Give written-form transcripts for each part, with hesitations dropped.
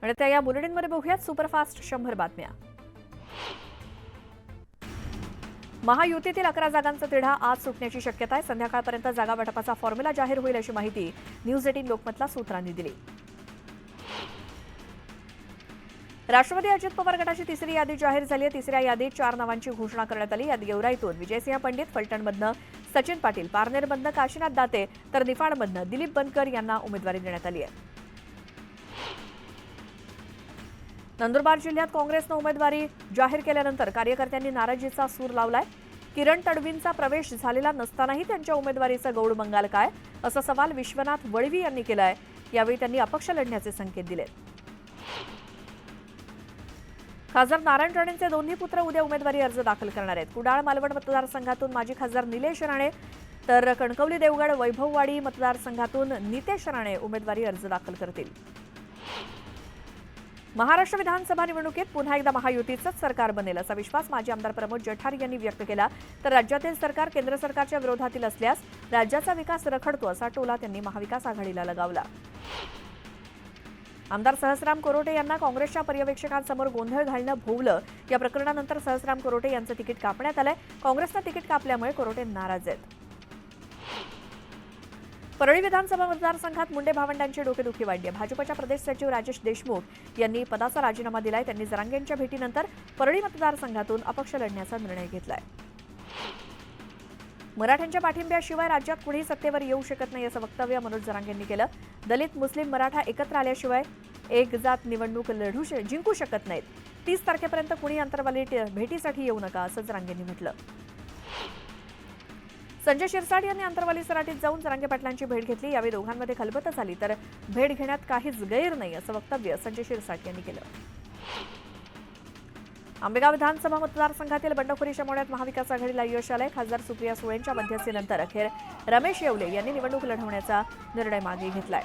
आणि त्या या बुलेटिनमध्ये बघूयात सुपरफास्ट 100 बातम्या। महायुतीतील 11 जागांचा तिढा आज सुटण्याची शक्यता आहे। संध्याकाळपर्यंत जागा वाटपाचा फॉर्म्युला जाहीर होईल अशी माहिती न्यूज 18 लोकमतला सूत्रांनी दिली। राष्ट्रवादी अजित पवार गटाची तिसरी यादी जाहीर झाली आहे। तिसऱ्या यादीत 4 नावांची घोषणा करण्यात आली। यात गेवराईतून विजयसिंह पंडित, फलटणमधनं सचिन पाटील, पारनेरमधनं काशीनाथ दाते तर निफाडमधनं दिलीप बनकर यांना उमेदवारी देण्यात आली आहे। नंदुरबार जिल्ह्यात काँग्रेसनं उमेदवारी जाहीर केल्यानंतर कार्यकर्त्यांनी नाराजीचा सूर लावलाय। किरण तडवींचा प्रवेश झालेला नसतानाही त्यांच्या उमेदवारीचा गौड बंगाल काय, असा सवाल विश्वनाथ वळवी यांनी केलाय। यावेळी त्यांनी अपक्ष लढण्याचे संकेत दिले। खासदार नारायण राणेंचे दोन्ही पुत्र उद्या उमेदवारी अर्ज दाखल करणार आहेत। कुडाळ मालवण मतदारसंघातून माजी खासदार निलेश राणे तर कणकवली देवगड वैभववाडी मतदारसंघातून नितेश राणे उमेदवारी अर्ज दाखल करतील। महाराष्ट्र विधानसभा निवडणुकीत पुन्हा एकदा महायुतीचंच सरकार बनेल असा विश्वास माजी आमदार प्रमोद जठार यांनी व्यक्त केला। तर राज्यातील सरकार केंद्र सरकारच्या विरोधातील असल्यास राज्याचा विकास रखडतो असा टोला त्यांनी महाविकास आघाडीला लगावला। आमदार सहस्राम कोरोटे यांना काँग्रेसच्या पर्यवेक्षकांसमोर गोंधळ घालणं भोवलं। या प्रकरणानंतर सहस्राम कोरोटे यांचं तिकीट कापण्यात आलंय। काँग्रेसनं तिकीट कापल्यामुळे कोरोटे नाराज आहेत। परळी विधानसभा मतदारसंघात मुंडे भावंडांची डोकेदुखी वाढली आहे। भाजपच्या प्रदेश सचिव राजेश देशमुख यांनी पदाचा राजीनामा दिलाय। त्यांनी जरांगेंच्या भेटीनंतर परळी मतदारसंघातून अपक्ष लढण्याचा निर्णय घेतलाय। मराठ्यांच्या पाठिंब्याशिवाय राज्यात कुणीही सत्तेवर येऊ शकत नाही असं वक्तव्य मनोज जरांगेंनी केलं। दलित मुस्लिम मराठा एकत्र आल्याशिवाय एक जात निवडणूक जिंकू शकत नाहीत। 30 तारखेपर्यंत कुणी अंतर्वाली भेटीसाठी येऊ नका असं जरांगेंनी म्हटलं। संजय शिरसाट यांनी अंतर्वाली सराटीत जाऊन जरांगे पाटलांची भेट घेतली। यावेळी दोघांमध्ये खलबत झाली तर भेट घेण्यात काहीच गैर नाही असं वक्तव्य संजय शिरसाट यांनी केलं। आंबेगाव विधानसभा मतदारसंघातील बंडखोरी शमवण्यात महाविकास आघाडीला यश आलंय। खासदार सुप्रिया सुळेंच्या मध्यस्थीनंतर अखेर रमेश येवले यांनी निवडणूक लढवण्याचा निर्णय मागे घेतलाय।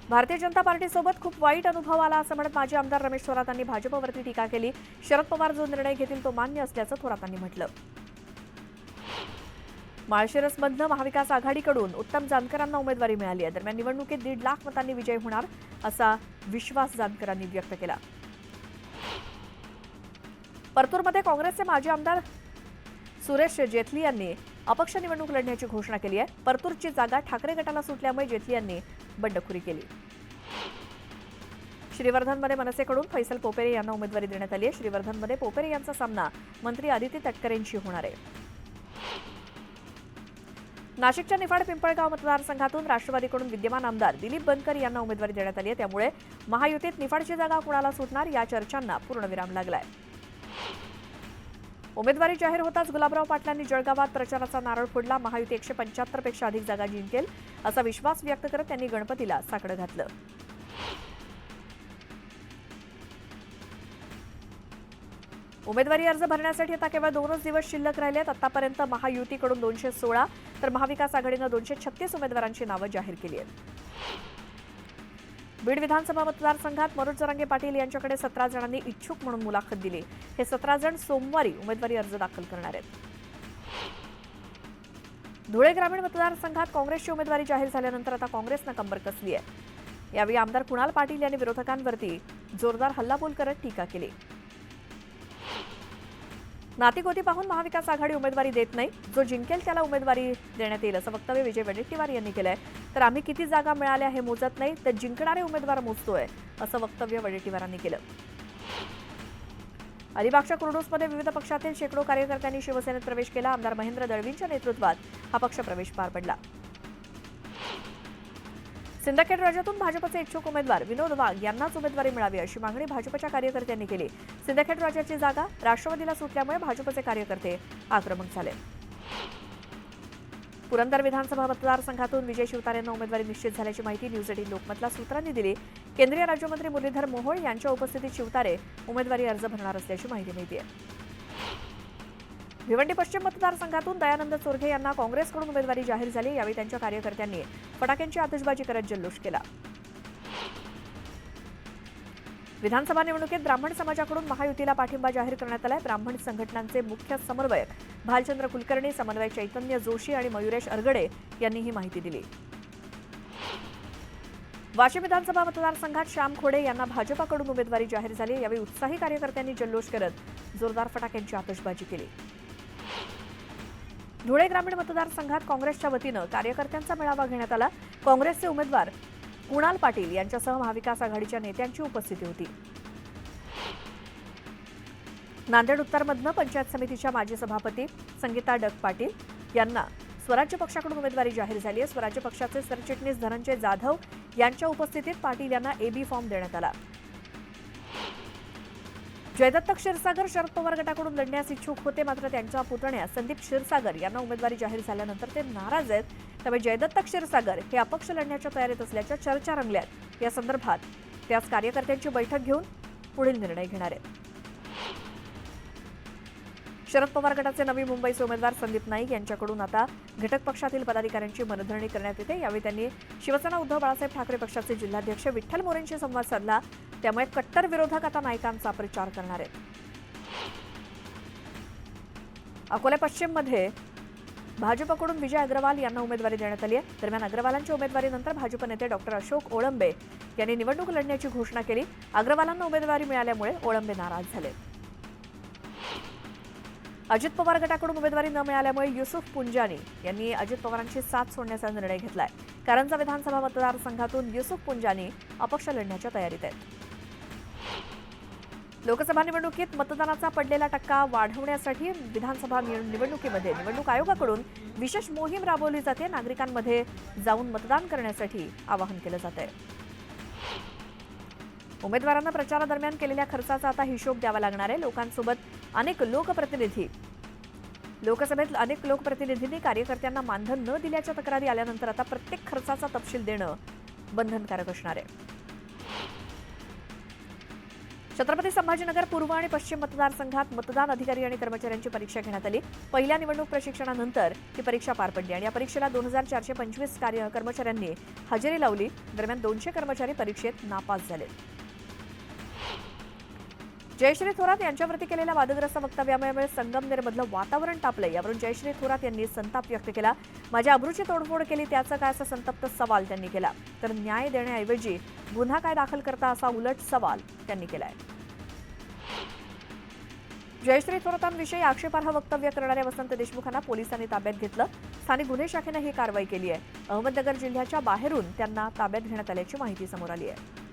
भारतीय जनता पार्टीसोबत खूप वाईट अनुभव आला असं म्हणत माजी आमदार रमेश थोरातांनी भाजपवरती टीका केली। शरद पवार जो निर्णय घेतील तो मान्य असल्याचं थोरातांनी म्हटलं। माळशिरसमधनं महाविकास आघाडीकडून उत्तम जानकरांना उमेदवारी मिळाली आहे। दरम्यान निवडणुकीत 1.5 लाख मतांनी विजय होणार असा विश्वास जानकरांनी व्यक्त केला। परतूरमध्ये काँग्रेसचे माजी आमदार सुरेश जेथली यांनी अपक्ष निवडणूक लढण्याची घोषणा केली आहे। परतूरची जागा ठाकरे गटाला सुटल्यामुळे जेथली यांनी बंडखोरी केली। श्रीवर्धनमध्ये मनसेकडून फैसल पोपेरे यांना उमेदवारी देण्यात आली आहे। श्रीवर्धनमध्ये पोपेरे यांचा सामना मंत्री आदिती तटकरेंशी होणार आहे। नाशिकच्या निफाड पिंपळगाव मतदारसंघातून राष्ट्रवादीकडून विद्यमान आमदार दिलीप बनकर यांना उमेदवारी देण्यात आली आहे। त्यामुळे महायुतीत निफाडची जागा कुणाला सुटणार या चर्चांना पूर्णविराम लागलाय। उमेदवारी जाहीर होताच गुलाबराव पाटलांनी जळगावात प्रचाराचा नारळ फोडला। महायुती 175 पेक्षा अधिक जागा जिंकेल असा विश्वास व्यक्त करत त्यांनी गणपतीला साकडं घातलं। उमेदवारी अर्ज भरण्यासाठी आता केवळ 2च दिवस शिल्लक राहिलेत। आतापर्यंत महायुतीकडून 216 तर महाविकास आघाडीनं 236 उमेदवारांची नावं जाहीर केली आहेत। बीड विधानसभा मतदारसंघात मनोज जरांगे पाटील यांच्याकडे 17 जणांनी इच्छुक म्हणून मुलाखत दिली। हे 17 जण सोमवारी उमेदवारी अर्ज दाखल करणार आहेत। धुळे ग्रामीण मतदारसंघात काँग्रेसची उमेदवारी जाहीर झाल्यानंतर आता काँग्रेसनं कंबर कसली आहे। यावेळी आमदार कुणाल पाटील यांनी विरोधकांवरती जोरदार हल्लाबोल करत टीका केली। नातीगोती पाहून महाविकास आघाडी उमेदवारी देत नाही, जो जिंकेल त्याला उमेदवारी देण्यात येईल असं वक्तव्य विजय वडेट्टीवार यांनी केलंय। तर आम्ही किती जागा मिळाल्या हे मोजत नाही, तर जिंकणारे उमेदवार मोजतोय असं वक्तव्य वडेट्टीवारांनी केलं। अलिबागच्या कुर्डूसमध्ये विविध पक्षातील शेकडो कार्यकर्त्यांनी शिवसेनेत प्रवेश केला। आमदार महेंद्र दळवींच्या नेतृत्वात हा पक्ष प्रवेश पार पडला। सिंदखेड राज्यातून भाजपचे इच्छुक उमेदवार विनोद वाघ यांनाच उमेदवारी मिळावी अशी मागणी भाजपच्या कार्यकर्त्यांनी केली। सिंदखेड राज्याची जागा राष्ट्रवादीला सुटल्यामुळे भाजपचे कार्यकर्ते आक्रमक झाले। पुरंदर विधानसभा मतदारसंघातून विजय शिवतारेंना उमेदवारी निश्चित झाल्याची माहिती न्यूज 18 लोकमतला सूत्रांनी दिली। केंद्रीय राज्यमंत्री मुरलीधर मोहोळ यांच्या उपस्थितीत शिवतारे उमेदवारी अर्ज भरणार असल्याची माहिती मिळते। भिवंडी पश्चिम मतदारसंघातून दयानंद चोरघे यांना काँग्रेसकडून उमेदवारी जाहीर झाली। यावेळी त्यांच्या कार्यकर्त्यांनी फटाक्यांची आतिषबाजी करत जल्लोष केला। विधानसभा निवडणुकीत ब्राह्मण समाजाकडून महायुतीला पाठिंबा जाहीर करण्यात आलाय। ब्राह्मण संघटनांचे मुख्य समन्वयक भालचंद्र कुलकर्णी, समन्वयक चैतन्य जोशी आणि मयुरेश अरगडे यांनी ही माहिती दिली। वाशिम विधानसभा मतदारसंघात श्याम खोडे यांना भाजपाकडून उमेदवारी जाहीर झाली। यावेळी उत्साही कार्यकर्त्यांनी जल्लोष करत जोरदार फटाक्यांची आतषबाजी केली। धुळे ग्रामीण मतदारसंघात काँग्रेसच्या वतीनं कार्यकर्त्यांचा मेळावा घेण्यात आला। काँग्रेसचे उमेदवार कुणाल पाटील यांच्यासह महाविकास आघाडीच्या नेत्यांची उपस्थिती होती। नांदेड उत्तरमधनं पंचायत समितीच्या माजी सभापती संगीता डग पाटील यांना स्वराज्य पक्षाकडून उमेदवारी जाहीर झाली आहे। स्वराज्य पक्षाचे सरचिटणीस धनंजय जाधव यांच्या उपस्थितीत पाटील यांना एबी फॉर्म देण्यात आला। जयदत्त क्षीरसागर शरद पवार गटाकडून लढण्यास इच्छुक होते, मात्र त्यांच्या पुतण्या संदीप क्षीरसागर यांना उमेदवारी जाहीर झाल्यानंतर ते नाराज आहेत। त्यामुळे जयदत्त क्षीरसागर हे अपक्ष लढण्याच्या तयारीत असल्याच्या चर्चा रंगल्यात। या संदर्भात ते आज कार्यकर्त्यांची बैठक घेऊन पुढील निर्णय घेणार आहेत। शरद पवार गटाचे नवी मुंबईचे उमेदवार संदीप नाईक यांच्याकडून आता घटक पक्षातील पदाधिकाऱ्यांची मनधरणी करण्यात येते। यावेळी त्यांनी शिवसेना उद्धव बाळासाहेब ठाकरे पक्षाचे जिल्हाध्यक्ष विठ्ठल मोरेंशी संवाद साधला। त्यामुळे कट्टर विरोधक आता नाईकांचा प्रचार करणार आहेत। अकोला पश्चिममध्ये भाजपकडून विजय अग्रवाल यांना उमेदवारी देण्यात आली आहे। दरम्यान अग्रवालांच्या उमेदवारीनंतर भाजप नेते डॉक्टर अशोक ओळंबे यांनी निवडणूक लढण्याची घोषणा केली। अग्रवालांना उमेदवारी मिळाल्यामुळे ओळंबे नाराज झाले। अजित पवार गटाकडून उमेदवारी न मिळाल्यामुळे युसुफ पुंजानी यांनी अजित पवारांची साथ सोडण्याचा निर्णय घेतलाय। कारंजा विधानसभा मतदारसंघातून युसुफ पुंजानी अपक्ष लढण्याच्या तयारीत आहेत। लोकसभा निवडणुकीत मतदानाचा पडलेला टक्का वाढवण्यासाठी विधानसभा निवडणुकीमध्ये निवडणूक आयोगाकडून विशेष मोहीम राबवली जाते। नागरिकांमध्ये जाऊन मतदान करण्यासाठी आवाहन केलं जात आहे। उमेदवारांना प्रचारादरम्यान केलेल्या खर्चाचा आता हिशोब द्यावा लागणार आहे। लोकसभेत अनेक लोकप्रतिनिधींनी कार्यकर्त्यांना मानधन न दिल्याच्या तक्रारी आल्यानंतर आता प्रत्येक खर्चाचा तपशील देणं बंधनकारक असणार आहे। छत्रपती संभाजीनगर पूर्व आणि पश्चिम मतदारसंघात मतदान अधिकारी आणि कर्मचाऱ्यांची परीक्षा घेण्यात आली। पहिल्या निवडणूक प्रशिक्षणानंतर ही परीक्षा पार पडली आणि या परीक्षेला 2425 कर्मचाऱ्यांनी हजेरी लावली। दरम्यान 200 कर्मचारी परीक्षेत नापास झाले। जयश्री थोरात यांच्यावरती केलेल्या वादग्रस्त वक्तव्यामुळे संगमनेरमधलं वातावरण तापलंय। यावरून जयश्री थोरात यांनी संताप व्यक्त केला। माझ्या अब्रूची तोडफोड केली त्याचा काय असा संतप्त सवाल त्यांनी केला। तर न्याय देण्याऐवजी गुन्हा काय दाखल करता असा उलट सवाल त्यांनी केलाय। जयश्री थोरातांविषयी आक्षेपार्ह वक्तव्य करणाऱ्या वसंत देशमुखांना पोलिसांनी ताब्यात घेतलं। स्थानिक गुन्हे शाखेनं ही कारवाई केली आहे। अहमदनगर जिल्ह्याच्या बाहेरून त्यांना ताब्यात घेण्यात आल्याची माहिती समोर आली आहे।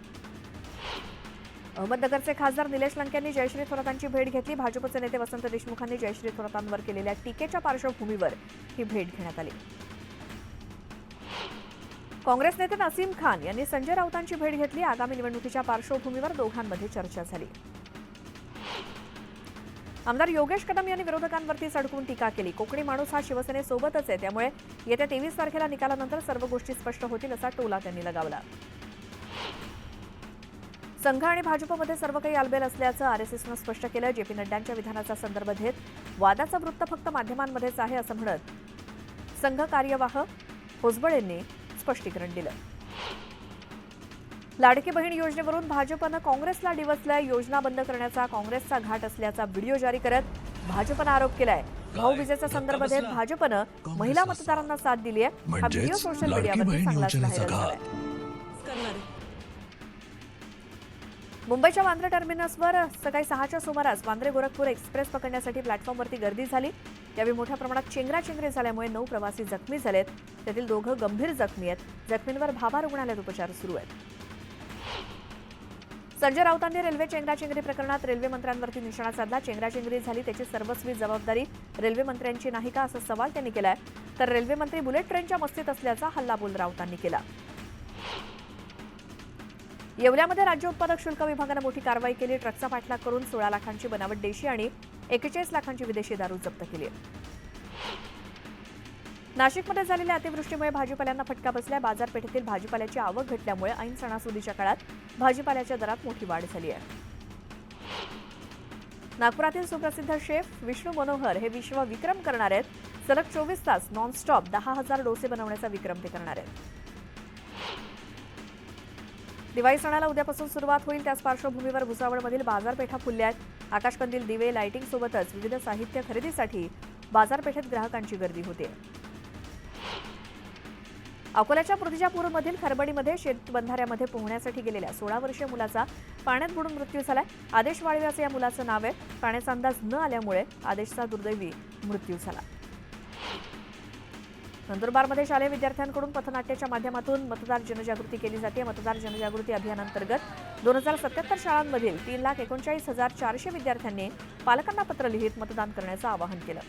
अहमदनगरचे खासदार निलेश लंके यांनी जयश्री थोरातांची भेट घेतली। भाजपचे नेते वसंत देशमुखांनी जयश्री थोरातांवर केलेल्या टीकेच्या पार्श्वभूमीवर ही भेट घेण्यात आली। काँग्रेस नेते नसीम खान यांनी संजय राऊतांची भेट घेतली। आगामी निवडणुकीच्या पार्श्वभूमीवर दोघांमध्ये चर्चा झाली। आमदार योगेश कदम यांनी विरोधकांवरती सडकून टीका केली। कोकणी माणूस हा शिवसेनेसोबतच आहे, त्यामुळे येत्या 23 तारखेला निकालानंतर सर्व गोष्टी स्पष्ट होतील असा टोला त्यांनी लगावला। संघ आणि भाजपमध्ये सर्व काही आलबेल असल्याचं आरएसएसनं स्पष्ट केलं। जेपी नड्डांच्या विधानाचा संदर्भ घेत वादाचं वृत्त फक्त माध्यमांमध्येच आहे असं म्हणत संघ कार्यवाह होसबळ यांनी स्पष्टीकरण दिलं। लाडकी बहीण योजनेवरून भाजपनं काँग्रेसला डिवचलंय। योजना बंद करण्याचा काँग्रेसचा घाट असल्याचा व्हिडिओ जारी करत भाजपनं आरोप केलाय। भाऊबीजेचा संदर्भ देत भाजपनं महिला मतदारांना साथ दिली आहे। हा व्हिडिओ सोशल मीडियावर चांगलाच व्हायरल झालाय। मुंबईच्या वांद्रे टर्मिनसवर सकाळी 6च्या सुमारास वांद्रे गोरखपूर एक्सप्रेस पकडण्यासाठी प्लॅटफॉर्मवरती गर्दी झाली। यावेळी मोठ्या प्रमाणात चेंगराचेंगरी झाल्यामुळे 9 प्रवासी जखमी झालेत। त्यातील 2 गंभीर जखमी आहेत। जखमींवर भाभा रुग्णालयात उपचार सुरू आहेत। संजय राऊतांनी रेल्वे चेंगराचेंगरी प्रकरणात रेल्वे मंत्र्यांवरती निशाणा साधला। चेंगराचेंगरी झाली त्याची सर्वस्वी जबाबदारी रेल्वे मंत्र्यांची नाही का असा सवाल त्यांनी केलाय। तर रेल्वे मंत्री बुलेट ट्रेनच्या मस्तीत असल्याचा हल्लाबोल राऊतांनी केला। येवल्यामध्ये राज्य उत्पादक शुल्क विभागाने मोठी कारवाई केली। ट्रकचा पाठलाग करून 16 लाखांची बनावट देशी आणि 41 लाखांची विदेशी दारू जप्त केली। नाशिकमध्ये झालेल्या अतिवृष्टीमुळे भाजीपाल्यांना फटका बसला। बाजारपेठेतील भाजीपाल्याची आवक घटल्यामुळे ऐन सणासुदीच्या काळात भाजीपाल्याच्या दरात मोठी वाढ झाली आहे। नागपुरातील सुप्रसिद्ध शेफ विष्णू मनोहर हे विश्व विक्रम करणार आहेत। सलग 24 तास नॉनस्टॉप 10,000 डोसे बनवण्याचा विक्रम ते करणार आहेत। दिवाळी सणाला उद्यापासून सुरुवात होईल। त्याच पार्श्वभूमीवर भुसावळमधील बाजारपेठा फुलल्या आहेत। आकाशकंदील, दिवे, लाइटिंग सोबतच विविध साहित्य खरेदीसाठी बाजारपेठेत ग्राहकांची गर्दी होते। अकोल्याच्या पृथ्वीजापूरमधील खरबडीमध्ये शेतबंधाऱ्यामध्ये पोहण्यासाठी गेलेल्या 16 वर्षीय मुलाचा पाण्यात बुडून मृत्यू झालाय. आदेश वाळवे असं या मुलाचं नाव आहे. पाण्याचा अंदाज न आल्यामुळे आदेशचा दुर्दैवी मृत्यू झाला. नंदुरबारमध्ये शालेय विद्यार्थ्यांकडून पथनाट्याच्या माध्यमातून मतदार जनजागृती केली जाते. मतदार जनजागृती अभियानांतर्गत 2077 शाळांमधील 3,39,400 विद्यार्थ्यांनी पालकांना पत्र लिहित मतदान करण्याचं आवाहन केलं.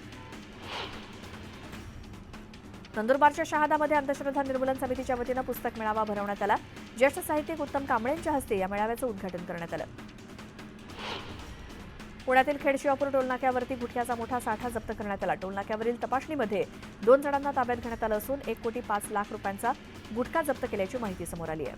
नंदुरबारच्या शहादामध्ये अंधश्रद्धा निर्मूलन समितीच्या वतीनं पुस्तक मेळावा भरवण्यात आला. ज्येष्ठ साहित्यिक उत्तम कांबळेंच्या हस्ते या मेळाव्याचं उद्घाटन करण्यात आलं. पुण्यातील खेडशिवापूर टोलनाक्यावरती गुटख्याचा मोठा साठा जप्त करण्यात आला. टोलनाक्यावरील तपासणीमध्ये 2 जणांना ताब्यात घेण्यात आलं असून 1,05,00,000 रुपयांचा गुटखा जप्त केल्याची माहिती समोर आली आहे.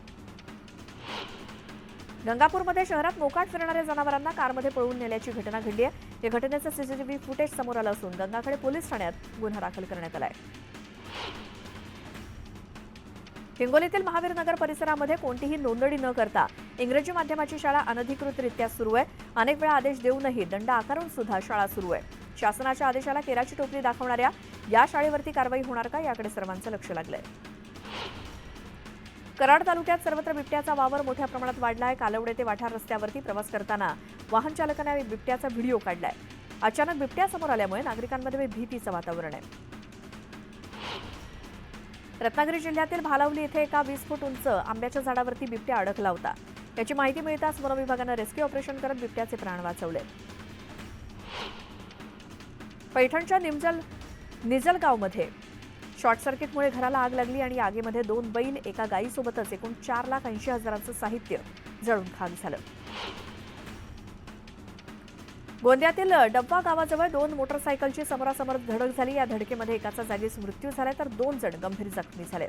गंगापूरमध्ये शहरात मोकाट फिरणाऱ्या जनावरांना कारमध्ये पळवून नेल्याची घटना घडली आहे. या घटनेचं सीसीटीव्ही फुटेज समोर आलं असून गंगाखेड पोलीस ठाण्यात गुन्हा दाखल करण्यात आला आहे. हिंगोलीतील महावीर नगर परिसरामध्ये कोणतीही नोंदणी न करता इंग्रजी माध्यमाची शाळा अनधिकृतरित्या सुरू आहे. अनेक वेळा आदेश देऊनही दंड आकारून सुद्धा शाळा सुरू आहे. शासनाच्या आदेशाला केराची टोपली दाखवणाऱ्या या शाळेवरती कारवाई होणार का, याकडे सर्वांचं लक्ष लागलंय. कराड तालुक्यात सर्वत्र बिबट्याचा वावर मोठ्या प्रमाणात वाढलाय. कालवडे ते वाठार रस्त्यावरती प्रवास करताना वाहन चालकाने बिबट्याचा व्हिडिओ काढलाय. अचानक बिबट्या समोर आल्यामुळे नागरिकांमध्ये भीतीचं वातावरण आहे. रत्नागिरी जिल्ह्यातील भालावली येथे एका 20 फूट उंच आंब्याच्या झाडावरती बिबट्या अडकला होता. याची माहिती मिळताच वन विभागानं रेस्क्यू ऑपरेशन करत बिबट्याचे प्राण वाचवले. पैठणच्या निजलगावमध्ये शॉर्ट सर्किटमुळे घराला आग लागली आणि आगीमध्ये 2 बैल, एका गायीसोबतच एकूण 4,80,000चं साहित्य जळून खाक झालं. गोंदियातील डब्बा गावाजवळ 2 मोटरसायकलची समोरासमोर धडक झाली. या धडकेमध्ये एकाचा जागीच मृत्यू झाला तर 2 जण गंभीर जखमी झाले.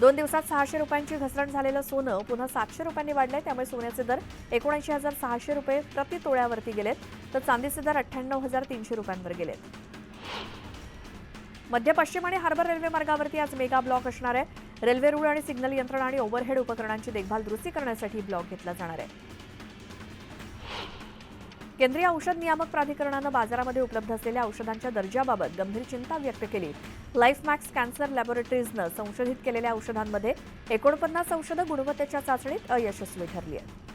2 दिवसात 600 रुपयांची घसरण झालेलं सोनं पुन्हा 700 रुपयांनी वाढलंय. त्यामुळे सोन्याचे दर 79,600 रुपये प्रति तोळ्यावरती गेलेत तर चांदीचे दर 98,300 रुपयांवर गेलेत. मध्य पश्चिम आणि हार्बर रेल्वे मार्गावरती आज मेगा ब्लॉक असणार आहे. रेल्वे रूळ आणि सिग्नल यंत्रणा आणि ओव्हरहेड उपकरणांची देखभाल दुरुस्ती करण्यासाठी ब्लॉक घेतला जाणार आहे. केंद्रीय औषध नियामक प्राधिकरणानं बाजारामध्ये उपलब्ध असलेल्या औषधांच्या दर्जाबाबत गंभीर चिंता व्यक्त केली. लाईफमॅक्स कॅन्सर लॅबोरेटरीजनं संशोधित केलेल्या औषधांमध्ये 49 औषधं गुणवत्तेच्या चाचणीत अयशस्वी ठरली आहेत.